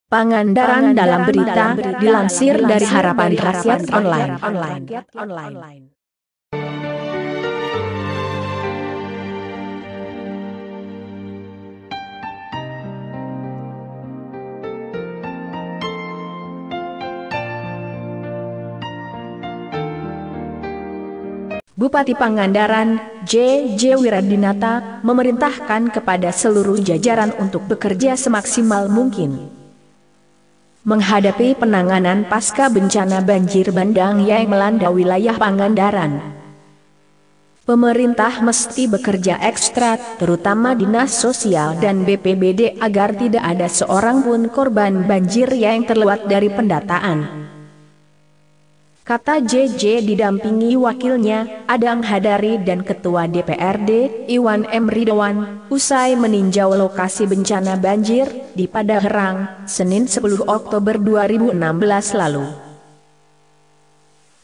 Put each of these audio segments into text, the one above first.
Pangandaran dalam berita dilansir dari Harapan Rakyat Online. Bupati Pangandaran, J.J. Wiradinata, memerintahkan kepada seluruh jajaran untuk bekerja semaksimal mungkin menghadapi penanganan pasca bencana banjir bandang yang melanda wilayah Pangandaran. Pemerintah mesti bekerja ekstra, terutama Dinas Sosial dan BPBD, agar tidak ada seorang pun korban banjir yang terlewat dari pendataan, kata JJ didampingi wakilnya, Adang Hadari, dan Ketua DPRD, Iwan M. Ridwan, usai meninjau lokasi bencana banjir di Padaherang, Senin 10 Oktober 2016 lalu.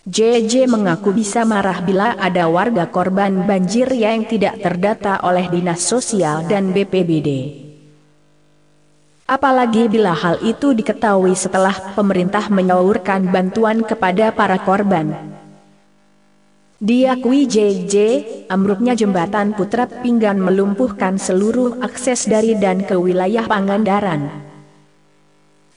JJ mengaku bisa marah bila ada warga korban banjir yang tidak terdata oleh Dinas Sosial dan BPBD. Apalagi bila hal itu diketahui setelah pemerintah menyalurkan bantuan kepada para korban. Diakui JJ, ambruknya jembatan Putra Pinggan melumpuhkan seluruh akses dari dan ke wilayah Pangandaran.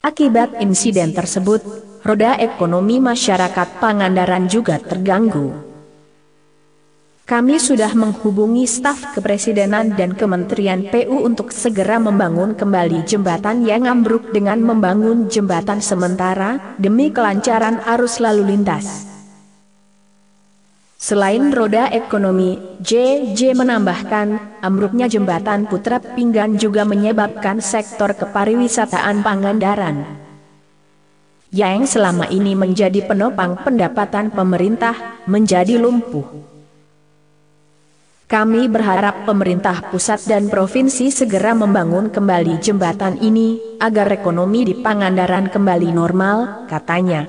Akibat insiden tersebut, roda ekonomi masyarakat Pangandaran juga terganggu. Kami sudah menghubungi staf kepresidenan dan Kementerian PU untuk segera membangun kembali jembatan yang ambruk dengan membangun jembatan sementara demi kelancaran arus lalu lintas. Selain roda ekonomi, JJ menambahkan, ambruknya jembatan Putra Pinggan juga menyebabkan sektor kepariwisataan Pangandaran, yang selama ini menjadi penopang pendapatan pemerintah, menjadi lumpuh. Kami berharap pemerintah pusat dan provinsi segera membangun kembali jembatan ini, agar ekonomi di Pangandaran kembali normal, katanya.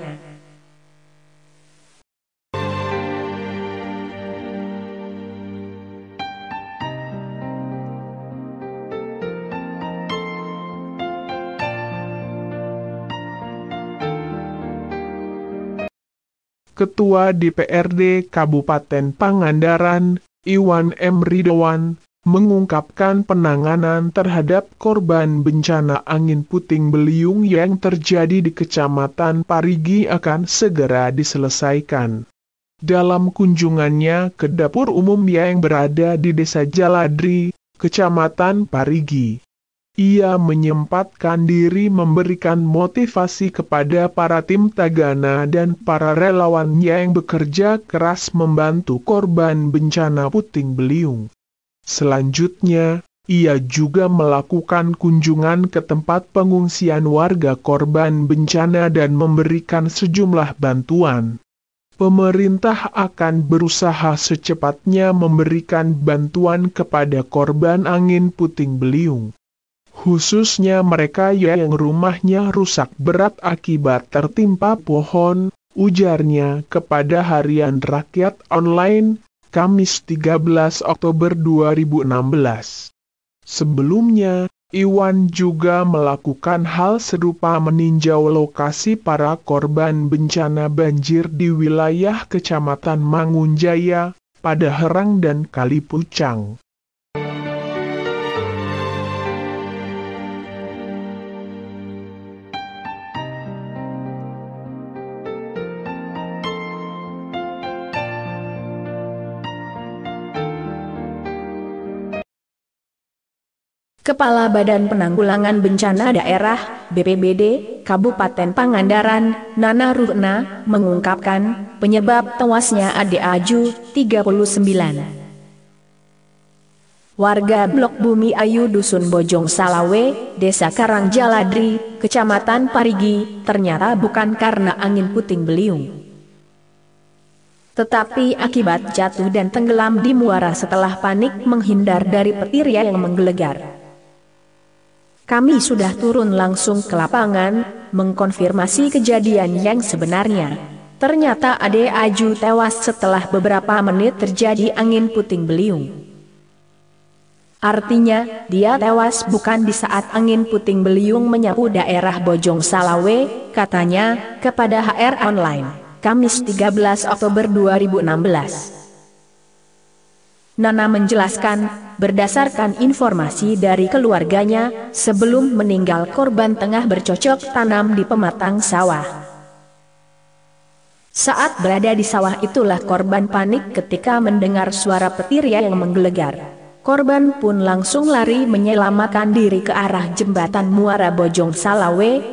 Ketua DPRD Kabupaten Pangandaran, Iwan M. Ridwan, mengungkapkan penanganan terhadap korban bencana angin puting beliung yang terjadi di Kecamatan Parigi akan segera diselesaikan. Dalam kunjungannya ke dapur umum yang berada di Desa Jaladri, Kecamatan Parigi, ia menyempatkan diri memberikan motivasi kepada para tim tagana dan para relawan yang bekerja keras membantu korban bencana puting beliung. Selanjutnya, ia juga melakukan kunjungan ke tempat pengungsian warga korban bencana dan memberikan sejumlah bantuan. Pemerintah akan berusaha secepatnya memberikan bantuan kepada korban angin puting beliung, khususnya mereka yang rumahnya rusak berat akibat tertimpa pohon, ujarnya kepada Harian Rakyat Online, Kamis 13 Oktober 2016. Sebelumnya, Iwan juga melakukan hal serupa meninjau lokasi para korban bencana banjir di wilayah Kecamatan Mangunjaya, Padaherang dan Kalipucang. Kepala Badan Penanggulangan Bencana Daerah, BPBD, Kabupaten Pangandaran, Nana Ruhna, mengungkapkan, penyebab tewasnya Ade Aju, 39. Warga Blok Bumi Ayu Dusun Bojong Salawe, Desa Karangjaladri, Kecamatan Parigi, ternyata bukan karena angin puting beliung, tetapi akibat jatuh dan tenggelam di muara setelah panik menghindar dari petir yang menggelegar. Kami sudah turun langsung ke lapangan, mengkonfirmasi kejadian yang sebenarnya. Ternyata Ade Aju tewas setelah beberapa menit terjadi angin puting beliung. Artinya, dia tewas bukan di saat angin puting beliung menyapu daerah Bojong Salawe, katanya, kepada HR Online, Kamis 13 Oktober 2016. Nana menjelaskan, berdasarkan informasi dari keluarganya, sebelum meninggal korban tengah bercocok tanam di pematang sawah. Saat berada di sawah itulah korban panik ketika mendengar suara petir yang menggelegar. Korban pun langsung lari menyelamatkan diri ke arah jembatan Muara Bojong Salawe.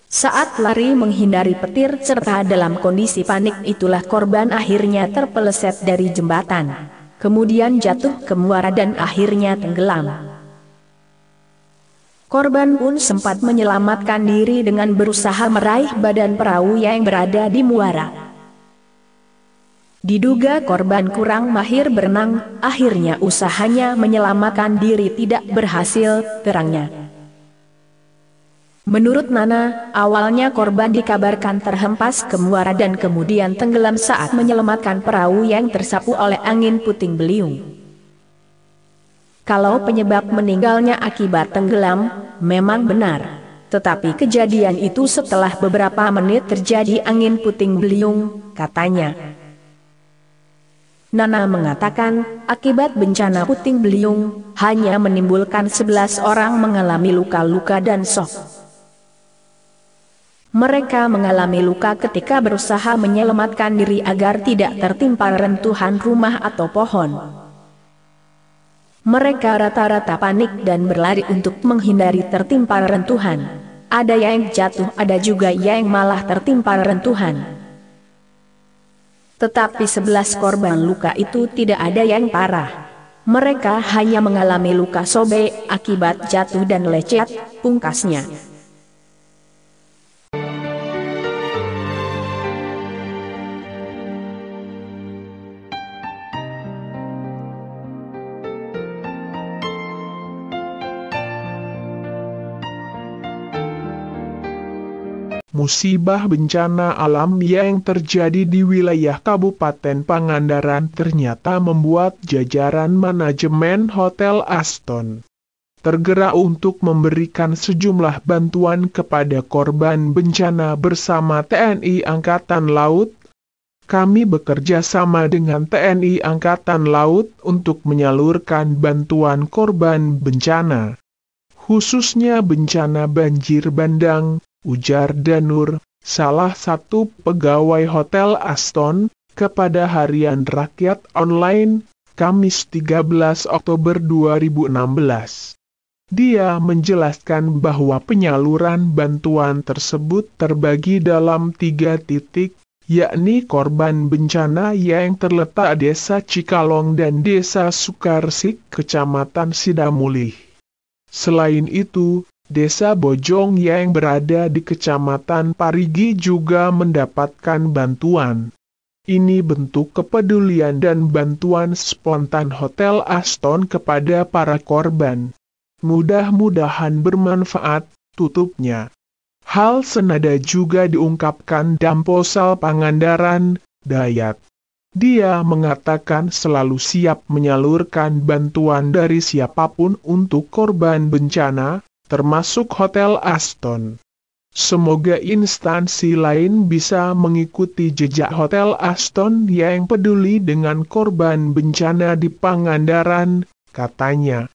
Saat lari menghindari petir serta dalam kondisi panik itulah korban akhirnya terpeleset dari jembatan. Kemudian jatuh ke muara dan akhirnya tenggelam. Korban pun sempat menyelamatkan diri dengan berusaha meraih badan perahu yang berada di muara. Diduga korban kurang mahir berenang, akhirnya usahanya menyelamatkan diri tidak berhasil, terangnya. Menurut Nana, awalnya korban dikabarkan terhempas ke muara dan kemudian tenggelam saat menyelamatkan perahu yang tersapu oleh angin puting beliung. Kalau penyebab meninggalnya akibat tenggelam, memang benar. Tetapi kejadian itu setelah beberapa menit terjadi angin puting beliung, katanya. Nana mengatakan, akibat bencana puting beliung, hanya menimbulkan 11 orang mengalami luka-luka dan shock. Mereka mengalami luka ketika berusaha menyelamatkan diri agar tidak tertimpa reruntuhan rumah atau pohon. Mereka rata-rata panik dan berlari untuk menghindari tertimpa reruntuhan. Ada yang jatuh, ada juga yang malah tertimpa reruntuhan. Tetapi 11 korban luka itu tidak ada yang parah. Mereka hanya mengalami luka sobek akibat jatuh dan lecet, pungkasnya. Musibah bencana alam yang terjadi di wilayah Kabupaten Pangandaran ternyata membuat jajaran manajemen Hotel Aston tergerak untuk memberikan sejumlah bantuan kepada korban bencana bersama TNI Angkatan Laut. Kami bekerja sama dengan TNI Angkatan Laut untuk menyalurkan bantuan korban bencana, khususnya bencana banjir bandang, ujar Danur, salah satu pegawai Hotel Aston, kepada Harian Rakyat Online, Kamis 13 Oktober 2016. Dia menjelaskan bahwa penyaluran bantuan tersebut terbagi dalam 3 titik, yakni korban bencana yang terletak Desa Cikalong dan Desa Sukarsik, Kecamatan Sidamulih. Selain itu, Desa Bojong yang berada di Kecamatan Parigi juga mendapatkan bantuan. Ini bentuk kepedulian dan bantuan spontan Hotel Aston kepada para korban. Mudah-mudahan bermanfaat, tutupnya. Hal senada juga diungkapkan Damposal Pangandaran, Dayat. Dia mengatakan selalu siap menyalurkan bantuan dari siapapun untuk korban bencana, termasuk Hotel Aston. Semoga instansi lain bisa mengikuti jejak Hotel Aston yang peduli dengan korban bencana di Pangandaran, katanya.